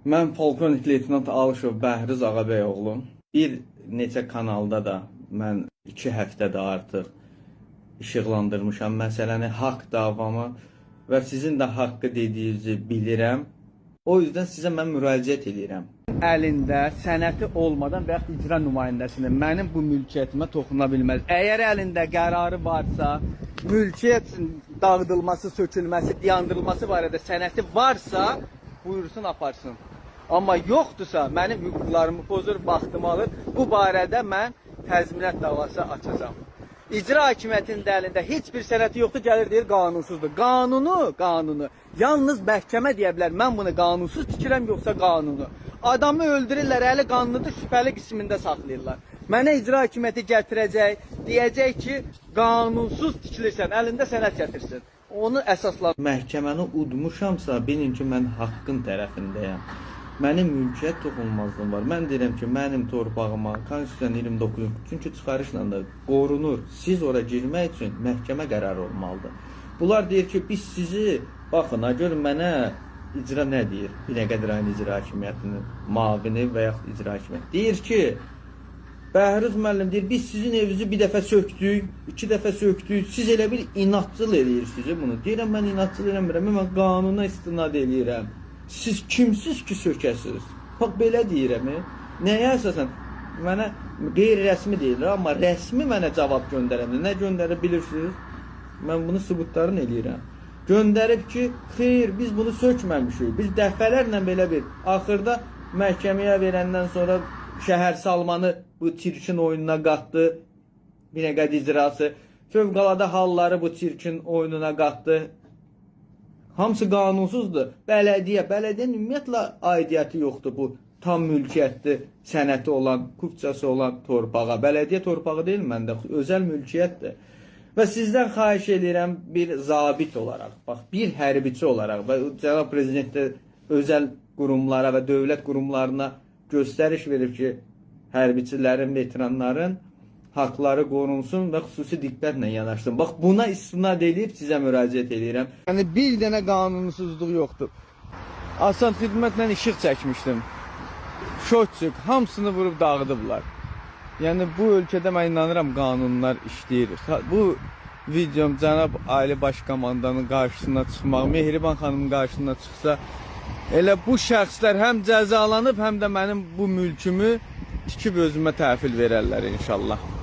Mən polkovnik leytenant Alışov Bəhriz Ağabəyoğlu. Bir neçə kanalda da mən 2 həftədə artıq işıqlandırmışam məsələni, haqq davamı və sizin də haqqı dediyinizi bilirəm. O yüzden sizə mən müraciət edirəm. Əlində sənəti olmadan və ya icra nümayəndəsində mənim bu mülkiyyətimə toxuna bilməz. Əgər əlində qərarı varsa, mülkiyyət dağıdılması, sökülməsi, dayandırılması barədə sənəti varsa, buyursun aparsın. Amma yoxdursa, mənim hüquqlarımı pozur, vaxtımı alır. Bu barədə mən təzminat davası açacağam. İcra hakimiyyətinin əlində heç bir sənəti yoxdur, gəlir deyir qanunsuzdur. Qanunu yalnız məhkəmə deyə bilər. Mən bunu qanunsuz tikirəm, yoxsa qanunu. Adamı öldürürlər, əli qanlıdır, şübhəli qismində saxlayırlar. Mənə icra hakimiyyəti gətirəcək, deyəcək ki, qanunsuz tikilirsən, əlində sənət gətirsin. Onu əsaslan. Məhkəməni udmuşamsa, bilin ki, mən haqqın tərəfindəyəm. Mənim mülkiyyət toxunulmazlığım var. Mən deyirəm ki, mənim torpağıma Konstitusiyanın 29 çünki çıxarışla da qorunur. Siz ora girmək üçün məhkəmə qərarı olmalıdır. Bunlar deyir ki, biz sizi, baxın, görün mənə icra nə deyir? Binəqədi rayon icra hakimiyyətinin mavini və yaxud icra hakimiyyəti. Deyir ki, Bəhriz müəllim deyir, biz sizin evinizi bir dəfə söktük, 2 dəfə söktük, siz elə bir inatçıl eləyirsiniz bunu. Deyirəm, mən inatçıl eləmirəm, mən qanuna istinad eləyirəm. Siz kimsiz ki sökəsiniz? Bax, belə deyirəm. Nəyə əsasən? Mənə qeyri-rəsmi deyirlər, amma rəsmi mənə cavab göndərəndə. Nə göndərib bilirsiniz? Mən bunu sübutlarını eləyirəm. Göndərib ki, xeyr, biz bunu sökməmişik. Biz dəfələrlə belə bir, axırda məhkəməyə verəndən sonra şəhər salmanı bu çirkin oyununa qatdı. Binəqədi icrası. Fövqəladə halları bu çirkin oyununa qatdı. Hamısı qanunsuzdur. Bələdiyyənin ümumiyyətlə aidiyyəti yoxdur bu tam mülkiyyətli sənəti olan, hüquqçası olan torpağa. Bələdiyyə torpağı deyil məndə, özəl mülkiyyətdir. Və sizdən xahiş edirəm bir zabit olaraq, bax, bir hərbiçi olaraq və cənab prezident də özəl qurumlara və dövlət qurumlarına göstəriş verib ki, hərbiçilərin, veteranların haqları qorunsun və xüsusi diqqətlə yanaşsın. Bax, buna istinad edib sizə müraciət edirəm. Yəni, bir dənə qanunsuzluq yoxdur. Asan xidmətlə işıq çəkmişdim. Şotçuk, hamısını vurub dağıdıblar. Yəni, bu ölkədə mən inanıram qanunlar işləyir. Bu videom cənab Ali Başkomandanın qarşısına çıxmaq, Mehriban xanımın qarşısına çıxsa, elə bu şəxslər həm cəzalanıb, həm də mənim bu mülkümü tikib özümə təhvil verərlər inşallah.